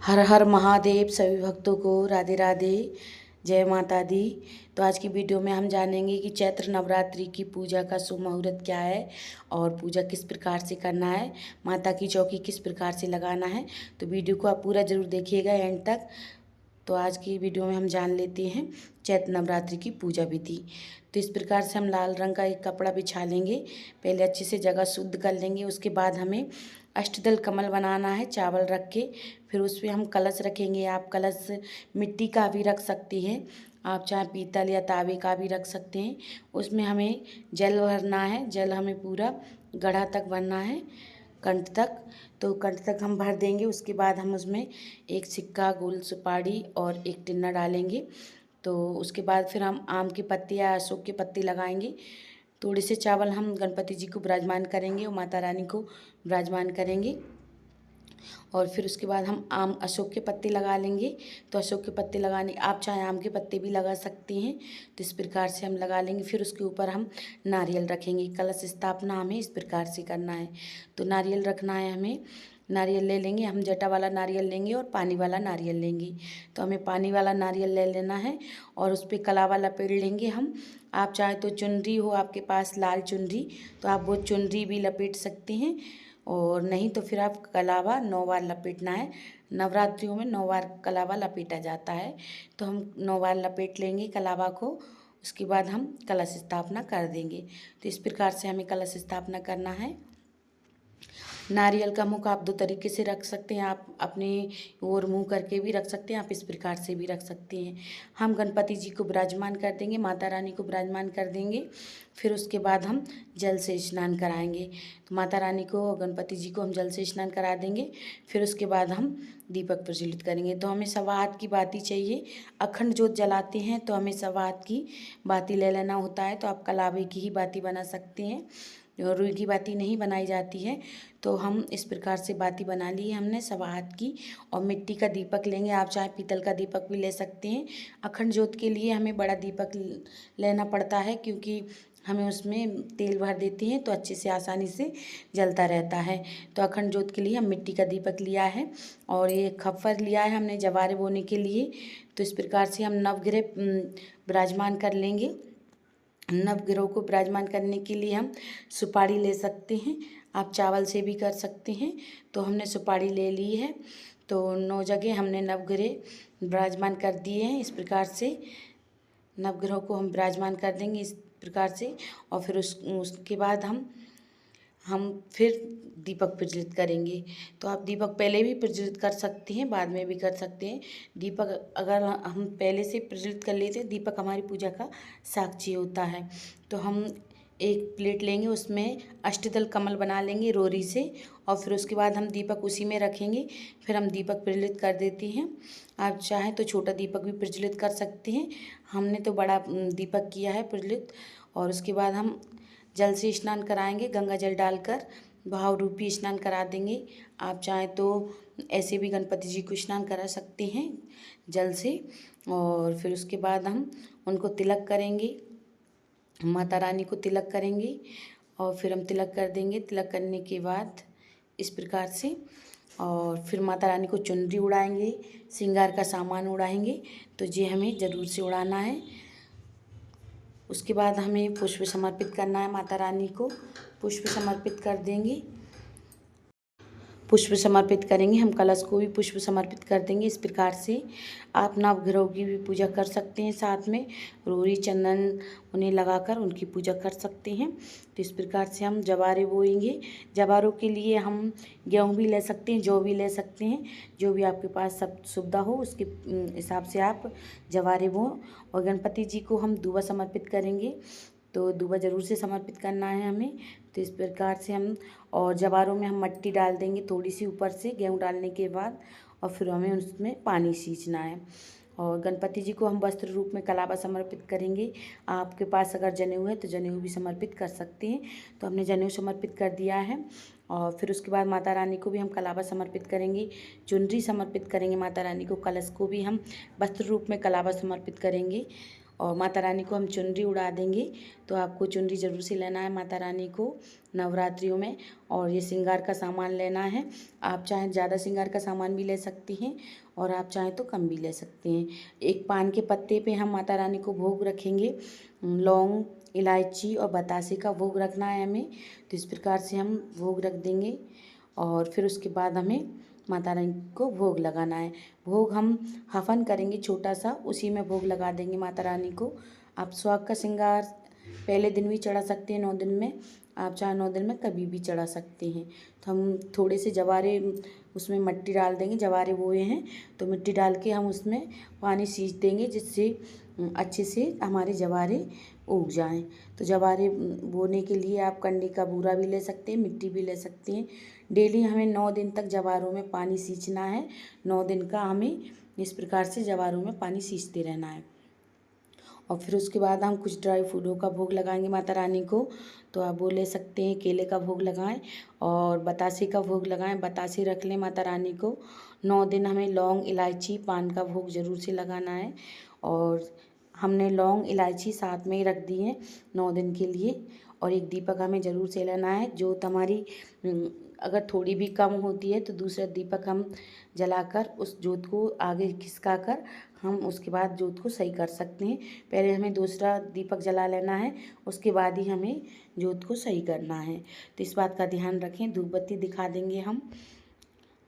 हर हर महादेव। सभी भक्तों को राधे राधे, जय माता दी। तो आज की वीडियो में हम जानेंगे कि चैत्र नवरात्रि की पूजा का शुभ मुहूर्त क्या है और पूजा किस प्रकार से करना है, माता की चौकी किस प्रकार से लगाना है। तो वीडियो को आप पूरा ज़रूर देखिएगा एंड तक। तो आज की वीडियो में हम जान लेते हैं चैत्र नवरात्रि की पूजा विधि। तो इस प्रकार से हम लाल रंग का एक कपड़ा बिछा लेंगे। पहले अच्छे से जगह शुद्ध कर लेंगे। उसके बाद हमें अष्टदल कमल बनाना है चावल रख के। फिर उस पर हम कलश रखेंगे। आप कलश मिट्टी का भी रख सकती हैं, आप चाहे पीतल या तांबे का भी रख सकते हैं। उसमें हमें जल भरना है। जल हमें पूरा गढ़ा तक भरना है, कंठ तक। तो कंठ तक हम भर देंगे। उसके बाद हम उसमें एक सिक्का, गुल, सुपारी और एक टिन्ना डालेंगे। तो उसके बाद फिर हम आम की पत्ती या अशोक की पत्ती लगाएंगे। थोड़े से चावल हम गणपति जी को विराजमान करेंगे और माता रानी को विराजमान करेंगे। और फिर उसके बाद हम आम अशोक के पत्ते लगा लेंगे। तो अशोक के पत्ते लगाने, आप चाहे आम के पत्ते भी लगा सकती हैं। तो इस प्रकार से हम लगा लेंगे। फिर उसके ऊपर हम नारियल रखेंगे। कलश स्थापना हमें इस प्रकार से करना है। तो नारियल रखना है हमें। नारियल ले लेंगे हम, जटा वाला नारियल लेंगे और पानी वाला नारियल लेंगे। तो हमें पानी वाला नारियल ले लेना है और उस पर कलावा लपेट लेंगे हम। आप चाहे तो चुनरी हो आपके पास, लाल चुनरी, तो आप वो चुनरी भी लपेट सकते हैं। और नहीं तो फिर आप कलावा 9 बार लपेटना है। नवरात्रियों में 9 बार कलावा लपेटा जाता है। तो हम 9 बार लपेट लेंगे कलावा को। उसके बाद हम कलश स्थापना कर देंगे। तो इस प्रकार से हमें कलश स्थापना करना है। नारियल का मुख आप 2 तरीके से रख सकते हैं। आप अपने ओर मुँह करके भी रख सकते हैं, आप इस प्रकार से भी रख सकते हैं। हम गणपति जी को विराजमान कर देंगे, माता रानी को विराजमान कर देंगे। फिर उसके बाद हम जल से स्नान कराएंगे। तो माता रानी को और गणपति जी को हम जल से स्नान करा देंगे। फिर उसके बाद हम दीपक प्रज्वलित करेंगे। तो हमें सवा हाथ की बाती चाहिए। अखंड जोत जलाते हैं तो हमें सवा हाथ की बाती ले लेना होता है। तो आप कलावे की ही बाती बना सकते हैं, रुई की बाती नहीं बनाई जाती है। तो हम इस प्रकार से बाती बना ली है हमने सवा हाथ की। और मिट्टी का दीपक लेंगे, आप चाहे पीतल का दीपक भी ले सकते हैं। अखंड ज्योत के लिए हमें बड़ा दीपक लेना पड़ता है, क्योंकि हमें उसमें तेल भर देते हैं तो अच्छे से आसानी से जलता रहता है। तो अखंड ज्योत के लिए हम मिट्टी का दीपक लिया है। और ये खप्पर लिया है हमने जवारे बोने के लिए। तो इस प्रकार से हम नवग्रह विराजमान कर लेंगे। नवग्रहों को विराजमान करने के लिए हम सुपारी ले सकते हैं, आप चावल से भी कर सकते हैं। तो हमने सुपारी ले ली है। तो 9 जगह हमने नवग्रह विराजमान कर दिए हैं। इस प्रकार से नवग्रहों को हम विराजमान कर देंगे इस प्रकार से। और फिर उसके बाद हम फिर दीपक प्रज्वलित करेंगे। तो आप दीपक पहले भी प्रज्वलित कर सकते हैं, बाद में भी कर सकते हैं। दीपक अगर हम पहले से प्रज्वलित कर लेते हैं, दीपक हमारी पूजा का साक्षी होता है। तो हम एक प्लेट लेंगे, उसमें अष्टदल कमल बना लेंगे रोरी से। और फिर उसके बाद हम दीपक उसी में रखेंगे। फिर हम दीपक प्रज्वलित कर देते हैं। आप चाहें तो छोटा दीपक भी प्रज्वलित कर सकते हैं। हमने तो बड़ा दीपक किया है प्रज्वलित। और उसके बाद हम जल से स्नान कराएंगे, गंगा जल डालकर भाव रूपी स्नान करा देंगे। आप चाहें तो ऐसे भी गणपति जी को स्नान करा सकते हैं जल से। और फिर उसके बाद हम उनको तिलक करेंगे, माता रानी को तिलक करेंगे। और फिर हम तिलक कर देंगे। तिलक करने के बाद इस प्रकार से, और फिर माता रानी को चुनरी उड़ाएंगे, श्रृंगार का सामान उड़ाएंगे। तो ये हमें ज़रूर से उड़ाना है। उसके बाद हमें पुष्प समर्पित करना है माता रानी को। पुष्प समर्पित कर देंगे, पुष्प समर्पित करेंगे। हम कलश को भी पुष्प समर्पित कर देंगे। इस प्रकार से आप नवग्रहों की भी पूजा कर सकते हैं, साथ में रोरी चंदन उन्हें लगाकर उनकी पूजा कर सकते हैं। तो इस प्रकार से हम जवारे बोएंगे। जवारों के लिए हम गेहूँ भी ले सकते हैं, जौ भी ले सकते हैं। जो भी आपके पास सब सुविधा हो उसके हिसाब से आप जवारे बों। और गणपति जी को हम दूबा समर्पित करेंगे। तो दूबा ज़रूर से समर्पित करना है हमें। तो इस प्रकार से हम, और जवारों में हम मिट्टी डाल देंगे थोड़ी सी ऊपर से गेहूँ डालने के बाद। और फिर हमें उसमें पानी सींचना है। और गणपति जी को हम वस्त्र रूप में कलावा समर्पित करेंगे। आपके पास अगर जनेऊ है तो जनेऊ भी समर्पित कर सकते हैं। तो हमने जनेऊ समर्पित कर दिया है। और फिर उसके बाद माता रानी को भी हम कलावा समर्पित करेंगे, चुनरी समर्पित करेंगे माता रानी को। कलश को भी हम वस्त्र रूप में कलावा समर्पित करेंगे। और माता रानी को हम चुनरी उड़ा देंगे। तो आपको चुनरी ज़रूर से लेना है माता रानी को नवरात्रियों में। और ये श्रृंगार का सामान लेना है। आप चाहें ज़्यादा श्रृंगार का सामान भी ले सकती हैं और आप चाहें तो कम भी ले सकते हैं। एक पान के पत्ते पे हम माता रानी को भोग रखेंगे। लौंग, इलायची और बतासे का भोग रखना है हमें। तो इस प्रकार से हम भोग रख देंगे और फिर उसके बाद हमें माता रानी को भोग लगाना है। भोग हम हवन करेंगे छोटा सा, उसी में भोग लगा देंगे माता रानी को। आप सुहाग का श्रृंगार पहले दिन भी चढ़ा सकते हैं 9 दिन में, आप चाहे 9 दिन में कभी भी चढ़ा सकते हैं। तो हम थोड़े से जवारे उसमें मिट्टी डाल देंगे, जवारे बोए हैं तो मिट्टी डाल के हम उसमें पानी सींच देंगे जिससे अच्छे से हमारे जवारे उग जाएं। तो जवारे बोने के लिए आप कंडे का बूरा भी ले सकते हैं, मिट्टी भी ले सकते हैं। डेली हमें 9 दिन तक जवारों में पानी सींचना है। 9 दिन का हमें इस प्रकार से जवारों में पानी सींचते रहना है। और फिर उसके बाद हम कुछ ड्राई फ्रूटों का भोग लगाएंगे माता रानी को। तो आप वो ले सकते हैं, केले का भोग लगाएं और बतासे का भोग लगाएं। बतासे रख लें माता रानी को। 9 दिन हमें लौंग, इलायची, पान का भोग ज़रूर से लगाना है। और हमने लौंग, इलायची साथ में ही रख दी हैं 9 दिन के लिए। और एक दीपक हमें ज़रूर से लेना है। जोत हमारी अगर थोड़ी भी कम होती है तो दूसरा दीपक हम जलाकर उस जोत को आगे खिसका कर हम उसके बाद जोत को सही कर सकते हैं। पहले हमें दूसरा दीपक जला लेना है, उसके बाद ही हमें जोत को सही करना है। तो इस बात का ध्यान रखें। धूप बत्ती दिखा देंगे हम।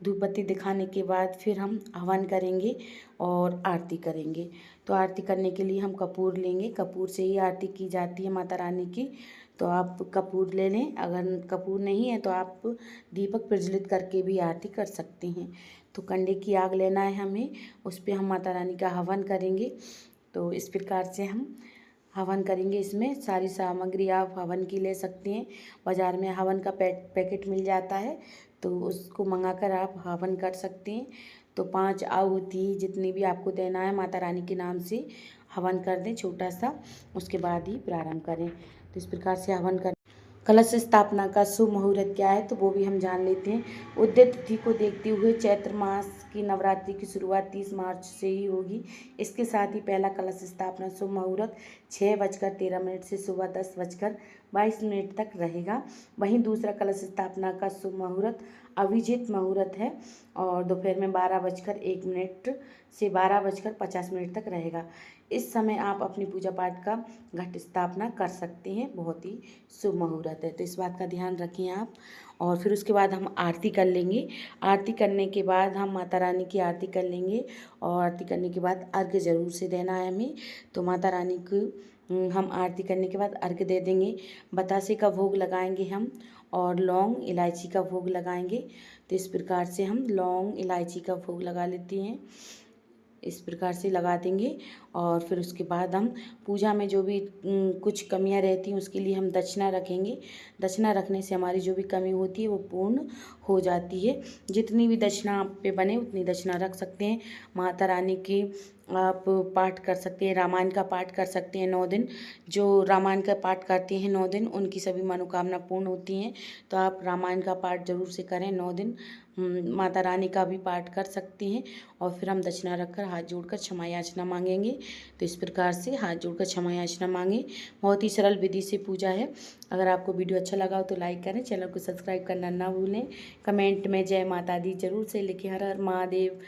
धूप बत्ती दिखाने के बाद फिर हम हवन करेंगे और आरती करेंगे। तो आरती करने के लिए हम कपूर लेंगे। कपूर से ही आरती की जाती है माता रानी की। तो आप कपूर ले लें। अगर कपूर नहीं है तो आप दीपक प्रज्वलित करके भी आरती कर सकते हैं। तो कंडे की आग लेना है हमें, उस पर हम माता रानी का हवन करेंगे। तो इस प्रकार से हम हवन करेंगे। इसमें सारी सामग्री आप हवन की ले सकते हैं। बाज़ार में हवन का पैकेट मिल जाता है तो उसको मंगाकर आप हवन कर सकते हैं। तो 5 आहुति जितनी भी आपको देना है माता रानी के नाम से हवन कर दें छोटा सा, उसके बाद ही प्रारंभ करें। तो इस प्रकार से हवन कर। कलश स्थापना का शुभ मुहूर्त क्या है तो वो भी हम जान लेते हैं। उदय तिथि को देखते हुए चैत्र मास की नवरात्रि की शुरुआत 30 मार्च से ही होगी। इसके साथ ही पहला कलश स्थापना शुभ मुहूर्त 6:13 से सुबह 10:22 तक रहेगा। वहीं दूसरा कलश स्थापना का शुभ मुहूर्त अभिजित मुहूर्त है और दोपहर में 12:01 से 12:50 तक रहेगा। इस समय आप अपनी पूजा पाठ का घट स्थापना कर सकते हैं। बहुत ही शुभ मुहूर्त है, तो इस बात का ध्यान रखें आप। और फिर उसके बाद हम आरती कर लेंगे। आरती करने के बाद हम माता रानी की आरती कर लेंगे और आरती करने के बाद अर्घ्य ज़रूर से देना है हमें। तो माता रानी को हम आरती करने के बाद अर्घ्य दे देंगे। बतासे का भोग लगाएंगे हम और लौंग, इलायची का भोग लगाएंगे। तो इस प्रकार से हम लौंग, इलायची का भोग लगा लेते हैं। इस प्रकार से लगा देंगे और फिर उसके बाद हम पूजा में जो भी कुछ कमियां रहती हैं उसके लिए हम दक्षिणा रखेंगे। दक्षिणा रखने से हमारी जो भी कमी होती है वो पूर्ण हो जाती है। जितनी भी दक्षिणा आप पे बने उतनी दक्षिणा रख सकते हैं। माता रानी की आप पाठ कर सकते हैं, रामायण का पाठ कर सकते हैं 9 दिन। जो रामायण का पाठ करते हैं 9 दिन उनकी सभी मनोकामना पूर्ण होती हैं। तो आप रामायण का पाठ जरूर से करें 9 दिन। माता रानी का भी पाठ कर सकती हैं और फिर हम दक्षिणा रखकर हाथ जोड़कर क्षमा याचना मांगेंगे। तो इस प्रकार से हाथ जोड़कर क्षमा याचना मांगे। बहुत ही सरल विधि से पूजा है। अगर आपको वीडियो अच्छा लगा हो तो लाइक करें, चैनल को सब्सक्राइब करना ना भूलें। कमेंट में जय माता दी जरूर से लिखें। हर हर महादेव।